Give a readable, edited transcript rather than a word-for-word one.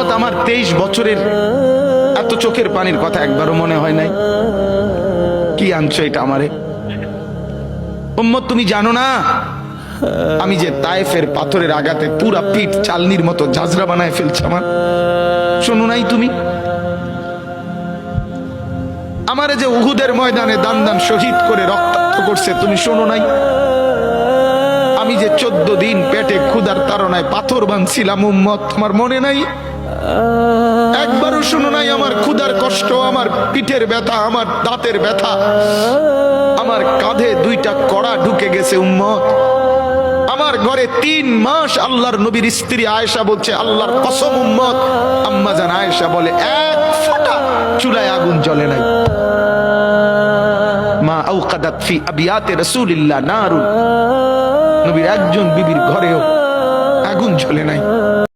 উম্মত আমার 23 বছরের এত চোখের পানির কথা একবারও মনে হয় নাই? কি আনছো এটা আমারে? উম্মত তুমি জানো না আমি যে তায়েফের পাথরের আঘাতে পুরা পিঠ চালনির মতো ঝাঁঝরা বানায় ফেলছে আমার? শোনো নাই তুমি? আমারে যে উহুদের ময়দানে দান দান শহীদ করে রক্তাক্ত করছে, তুমি শোনো নাই? আমি যে 14 দিন পেটে ক্ষুধার তাড়নায় পাথর বাঁধছিলাম, উম্মত তোমার মনে নাই? একবারও শোনো নাই আমার ক্ষুধার কষ্ট, আমার পিঠের ব্যথা, আমার দাঁতের ব্যথা, আমার কাঁধে 2টা কড়া ঢুকে গেছে উম্মত। আমার ঘরে 3 মাস আল্লাহর নবীর স্ত্রী আয়েশা বলছে, আল্লাহর কসম উম্মত, আম্মা জান আয়েশা বলে, এক ফোঁটা চুলায় আগুন জ্বলে নাই। মা আওকাদাত ফি আবিয়াতে রাসূলিল্লাহ নারুন, নবীর একজন বিবির ঘরেও আগুন জ্বলে নাই।